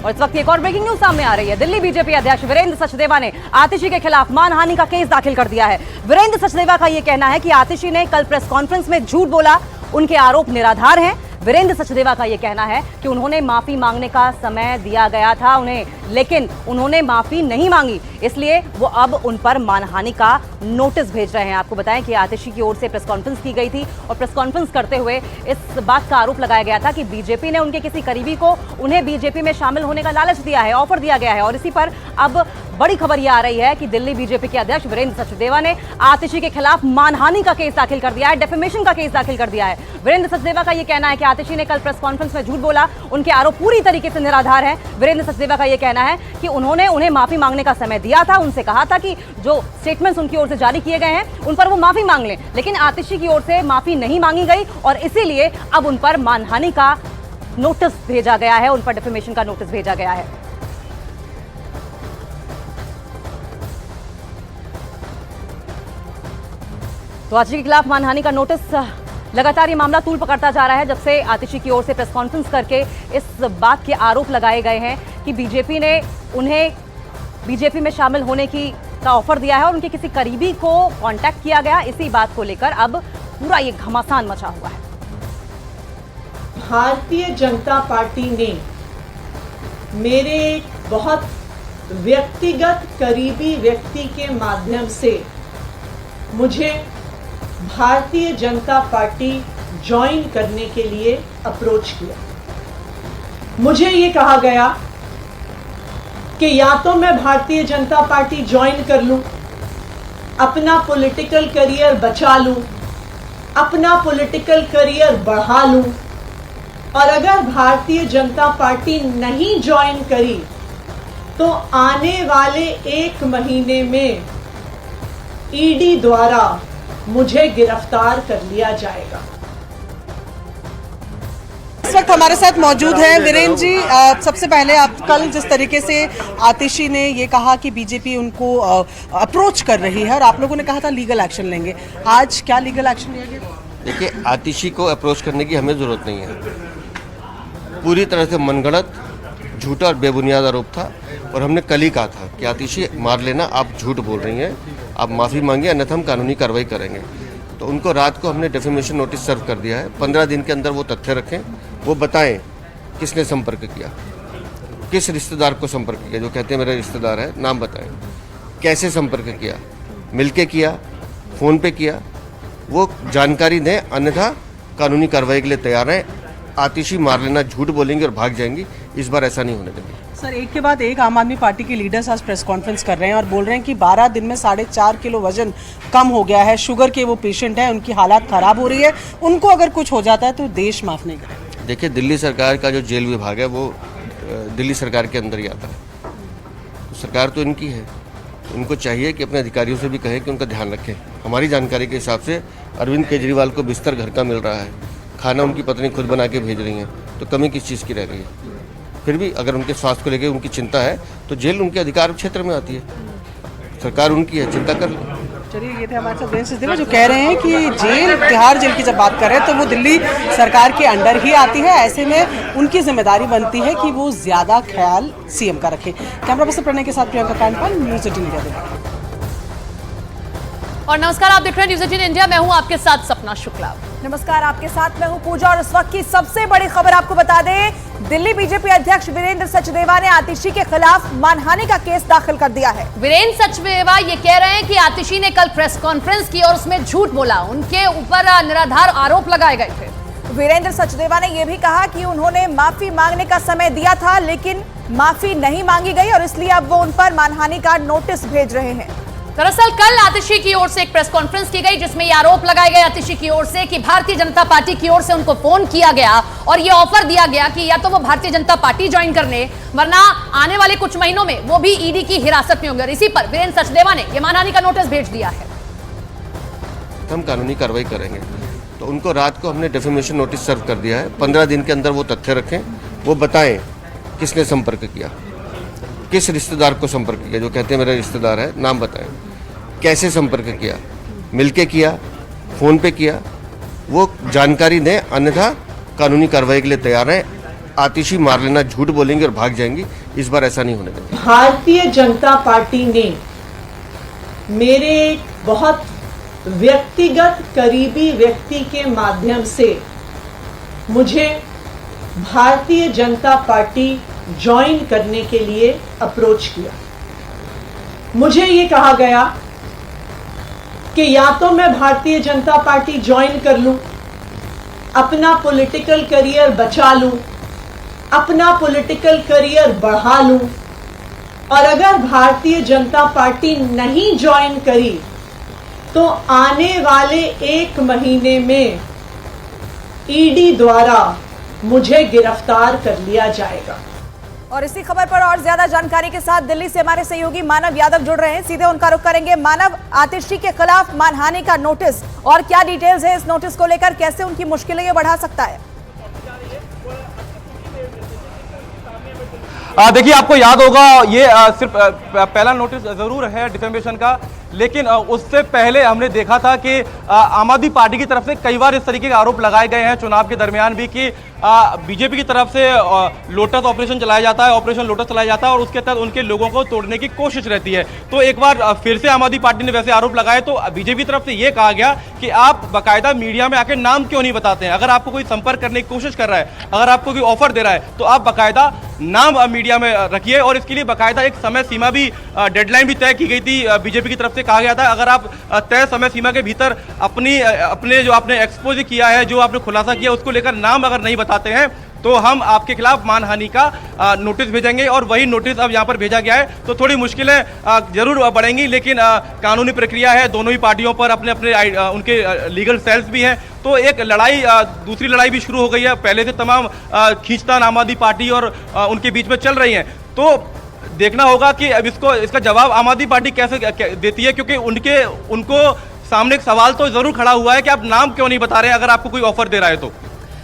और इस वक्त एक और ब्रेकिंग न्यूज सामने आ रही है। दिल्ली बीजेपी अध्यक्ष वीरेंद्र सचदेवा ने आतिशी के खिलाफ मानहानि का केस दाखिल कर दिया है। वीरेंद्र सचदेवा का यह कहना है कि आतिशी ने कल प्रेस कॉन्फ्रेंस में झूठ बोला, उनके आरोप निराधार हैं। वीरेंद्र सचदेवा का यह कहना है कि उन्होंने माफी मांगने का समय दिया गया था उन्हें, लेकिन उन्होंने माफी नहीं मांगी, इसलिए वो अब उन पर मानहानि का नोटिस भेज रहे हैं। आपको बताएं कि आतिशी की ओर से प्रेस कॉन्फ्रेंस की गई थी और प्रेस कॉन्फ्रेंस करते हुए इस बात का आरोप लगाया गया था कि बीजेपी ने उनके किसी करीबी को उन्हें बीजेपी में शामिल होने का लालच दिया है, ऑफर दिया गया है। और इसी पर अब बड़ी खबर यह आ रही है कि दिल्ली बीजेपी के अध्यक्ष वीरेंद्र सचदेवा ने आतिशी के खिलाफ मानहानि का केस दाखिल कर दिया है, डेफेमेशन का केस दाखिल कर दिया है। वीरेंद्र सचदेवा का यह कहना है कि आतिशी ने कल प्रेस कॉन्फ्रेंस में झूठ बोला, उनके आरोप पूरी तरीके से निराधार हैं। वीरेंद्र सचदेवा का यह कहना है कि उन्होंने उन्हें माफी मांगने का समय दिया था, उनसे कहा था कि जो स्टेटमेंट्स उनकी ओर से जारी किए गए हैं उन पर वो माफी मांग लें, लेकिन आतिशी की ओर से माफी नहीं मांगी गई और इसीलिए अब उन पर मानहानि का नोटिस भेजा गया है, उन पर डेफेमेशन का नोटिस भेजा गया है। तो आतिशी के खिलाफ मानहानि का नोटिस, लगातार ये मामला तूल पकड़ता जा रहा है जब से आतिशी की ओर से प्रेस कॉन्फ्रेंस करके इस बात के आरोप लगाए गए हैं कि बीजेपी ने उन्हें बीजेपी में शामिल होने का ऑफर दिया है और उनके किसी करीबी को कांटेक्ट किया गया। इसी बात को लेकर अब पूरा ये घमासान मचा हुआ है। भारतीय जनता पार्टी ने मेरे बहुत व्यक्तिगत करीबी व्यक्ति के माध्यम से मुझे भारतीय जनता पार्टी ज्वाइन करने के लिए अप्रोच किया। मुझे ये कहा गया कि या तो मैं भारतीय जनता पार्टी ज्वाइन कर लूं, अपना पॉलिटिकल करियर बचा लूं, अपना पॉलिटिकल करियर बढ़ा लूं, और अगर भारतीय जनता पार्टी नहीं ज्वाइन करी तो आने वाले 1 महीने में ईडी द्वारा मुझे गिरफ्तार कर लिया जाएगा। इस वक्त हमारे साथ मौजूद हैं वीरेंद्र जी। सबसे पहले आप कल जिस तरीके से आतिशी ने ये कहा कि बीजेपी उनको अप्रोच कर रही है और आप लोगों ने कहा था लीगल एक्शन लेंगे, आज क्या लीगल एक्शन लिया गया? देखिए, आतिशी को अप्रोच करने की हमें ज़रूरत नहीं है। पूरी तरह से मनगढ़ंत, झूठा और बेबुनियाद आरोप था और हमने कल ही कहा था कि आतिशी मार लेना, आप झूठ बोल रही हैं, आप माफ़ी मांगिए अन्यथा हम कानूनी कार्रवाई करेंगे। तो उनको रात को हमने डेफेमेशन नोटिस सर्व कर दिया है। 15 दिन के अंदर वो तथ्य रखें, वो बताएं किसने संपर्क किया, किस रिश्तेदार को संपर्क किया, जो कहते हैं मेरा रिश्तेदार है, नाम बताएं, कैसे संपर्क किया, मिलके किया, फ़ोन पे किया, वो जानकारी दें, अन्यथा कानूनी कार्रवाई के लिए तैयार हैं। आतिशी मार लेना, झूठ बोलेंगे और भाग जाएंगी, इस बार ऐसा नहीं होने देंगे। सर, एक के बाद एक आम आदमी पार्टी के लीडर्स आज प्रेस कॉन्फ्रेंस कर रहे हैं और बोल रहे हैं कि 12 दिन में 4.5 किलो वजन कम हो गया है, शुगर के वो पेशेंट हैं, उनकी हालात ख़राब हो रही है, उनको अगर कुछ हो जाता है तो देश माफ़ नहीं करेगा। देखिए, दिल्ली सरकार का जो जेल विभाग है वो दिल्ली सरकार के अंदर ही आता है, तो सरकार तो इनकी है, उनको चाहिए कि अपने अधिकारियों से भी कहें कि उनका ध्यान रखें। हमारी जानकारी के हिसाब से अरविंद केजरीवाल को बिस्तर घर का मिल रहा है, खाना उनकी पत्नी खुद बना के भेज रही हैं, तो कमी किस चीज़ की रह गई है? फिर भी अगर उनके स्वास्थ्य को लेकर उनकी चिंता है तो जेल उनके अधिकार क्षेत्र में आती है, सरकार उनकी है, चिंता कर ले। चलिए, ये थे हमारे साथ वीरेंद्र सचदेवा जो कह रहे हैं कि जेल, तिहाड़ जेल की जब बात करें तो वो दिल्ली सरकार के अंडर ही आती है, ऐसे में उनकी जिम्मेदारी बनती है कि वो ज़्यादा ख्याल सीएम का रखें। कैमरा पर्सन प्रणय के साथ प्रियंका कांडपाल, न्यूज़ 18 इंडिया। और नमस्कार, आप देख रहे हैं न्यूज़ 18 इंडिया, मैं हूं आपके साथ सपना शुक्ला। नमस्कार, आपके साथ मैं हूं पूजा और इस वक्त की सबसे बड़ी खबर आपको बता दें, दिल्ली बीजेपी अध्यक्ष वीरेंद्र सचदेवा ने आतिशी के खिलाफ मानहानि का केस दाखिल कर दिया है। वीरेंद्र सचदेवा ये कह रहे हैं कि आतिशी ने कल प्रेस कॉन्फ्रेंस की और उसमें झूठ बोला, उनके ऊपर निराधार आरोप लगाए गए थे। वीरेंद्र सचदेवा ने यह भी कहा कि उन्होंने माफी मांगने का समय दिया था, लेकिन माफी नहीं मांगी गई और इसलिए अब वो उन पर मानहानि का नोटिस भेज रहे हैं। दरअसल कल आतिशी की ओर से एक प्रेस कॉन्फ्रेंस की गई जिसमें ये आरोप लगाए गए आतिशी की ओर से कि भारतीय जनता पार्टी की ओर से उनको फोन किया गया और ये ऑफर दिया गया कि या तो वो भारतीय जनता पार्टी ज्वाइन कर ले, वरना आने वाले कुछ महीनों में वो भी ईडी की हिरासत में होंगे। और इसी पर वीरेंद्र सचदेवा ने ये मानहानि का नोटिस भेज दिया है। हम कानूनी कार्रवाई करेंगे, तो उनको रात को हमने डेफेमेशन नोटिस सर्व कर दिया है। 15 दिन के अंदर वो तथ्य रखें, वो बताएं किसने संपर्क किया, किस रिश्तेदार को संपर्क किया, जो कहते हैं मेरा रिश्तेदार है, नाम बताएं, कैसे संपर्क किया, मिलके किया, फ़ोन पे किया, वो जानकारी दें, अन्यथा कानूनी कार्रवाई के लिए तैयार हैं। आतिशी मार लेना, झूठ बोलेंगी और भाग जाएंगी। इस बार ऐसा नहीं होने देंगे। भारतीय जनता पार्टी ने मेरे एक बहुत व्यक्तिगत करीबी व्यक्ति के माध्यम से मुझे भारतीय जनता पार्टी ज्वाइन करने के लिए अप्रोच किया। मुझे ये कहा गया कि या तो मैं भारतीय जनता पार्टी ज्वाइन कर लूं, अपना पॉलिटिकल करियर बचा लूं, अपना पॉलिटिकल करियर बढ़ा लूं, और अगर भारतीय जनता पार्टी नहीं ज्वाइन करी तो आने वाले 1 महीने में ईडी द्वारा मुझे गिरफ्तार कर लिया जाएगा। और इसी खबर पर और ज्यादा जानकारी के साथ दिल्ली से हमारे सहयोगी मानव यादव जुड़ रहे हैं, सीधे उनका रुख करेंगे। मानव, आतिशी के खिलाफ मानहानि का नोटिस, और क्या डिटेल्स है इस नोटिस को लेकर, कैसे उनकी मुश्किलें ये बढ़ा सकता है? देखिए, आपको याद होगा ये सिर्फ पहला नोटिस जरूर है डिफेमेशन का, लेकिन उससे पहले हमने देखा था कि आम आदमी पार्टी की तरफ से कई बार इस तरीके के आरोप लगाए गए हैं चुनाव के दरमियान भी कि बीजेपी की तरफ से लोटस ऑपरेशन चलाया जाता है, ऑपरेशन लोटस चलाया जाता है और उसके तहत उनके लोगों को तोड़ने की कोशिश रहती है। तो एक बार फिर से आम आदमी पार्टी ने वैसे आरोप लगाए तो बीजेपी की तरफ से ये कहा गया कि आप बाकायदा मीडिया में आके नाम क्यों नहीं बताते हैं। अगर आपको कोई संपर्क करने की कोशिश कर रहा है, अगर आपको कोई ऑफर दे रहा है, तो आप बाकायदा नाम मीडिया में रखिए। और इसके लिए बाकायदा एक समय सीमा भी, डेडलाइन भी तय की गई थी। बीजेपी की तरफ से कहा गया था अगर आप तय समय सीमा के भीतर अपने जो आपने एक्सपोज किया है, जो आपने खुलासा किया, उसको लेकर नाम अगर नहीं बताते हैं तो हम आपके खिलाफ मानहानि का नोटिस भेजेंगे। और वही नोटिस अब यहाँ पर भेजा गया है। तो थोड़ी मुश्किलें जरूर बढ़ेंगी, लेकिन कानूनी प्रक्रिया है, दोनों ही पार्टियों पर अपने अपने उनके लीगल सेल्स भी हैं। तो एक लड़ाई, दूसरी लड़ाई भी शुरू हो गई है। पहले से तमाम खींचतान आम आदमी पार्टी और उनके बीच में चल रही हैं। तो देखना होगा कि अब इसका जवाब आम आदमी पार्टी कैसे देती है, क्योंकि उनको सामने एक सवाल तो जरूर खड़ा हुआ है कि आप नाम क्यों नहीं बता रहे हैं अगर आपको कोई ऑफर दे रहा है तो।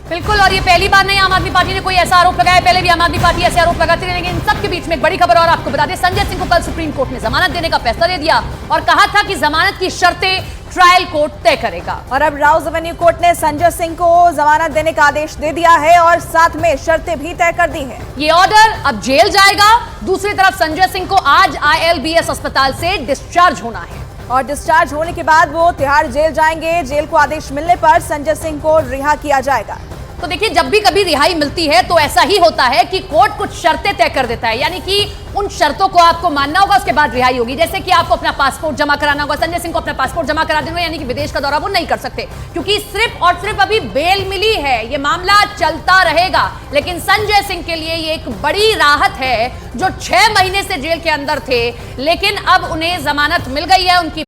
बिल्कुल, और ये पहली बार नहीं आम आदमी पार्टी ने कोई ऐसा आरोप लगाया, पहले भी आम आदमी पार्टी ऐसे आरोप लगाती रही। लेकिन इन सबके बीच में एक बड़ी खबर और आपको बता दें, संजय सिंह को कल सुप्रीम कोर्ट ने जमानत देने का फैसला दे दिया और कहा था कि जमानत की शर्तें ट्रायल कोर्ट तय करेगा। और अब राउज एवेन्यू कोर्ट ने संजय सिंह को जमानत देने का आदेश दे दिया है और साथ में शर्तें भी तय कर दी हैं। ये ऑर्डर अब जेल जाएगा। दूसरी तरफ संजय सिंह को आज ILBS अस्पताल से डिस्चार्ज होना है और डिस्चार्ज होने के बाद वो तिहाड़ जेल जाएंगे। जेल को आदेश मिलने पर संजय सिंह को रिहा किया जाएगा। तो देखिए, जब भी कभी रिहाई मिलती है तो ऐसा ही होता है कि कोर्ट कुछ शर्तें तय कर देता है, यानी कि उन शर्तों को आपको मानना होगा, उसके बाद रिहाई होगी। जैसे कि आपको अपना पासपोर्ट जमा कराना होगा। संजय सिंह को अपना पासपोर्ट जमा करा देना, यानी कि विदेश का दौरा वो नहीं कर सकते, क्योंकि सिर्फ और सिर्फ अभी बेल मिली है। ये मामला चलता रहेगा। लेकिन संजय सिंह के लिए ये एक बड़ी राहत है, जो 6 महीने से जेल के अंदर थे, लेकिन अब उन्हें जमानत मिल गई है। उनकी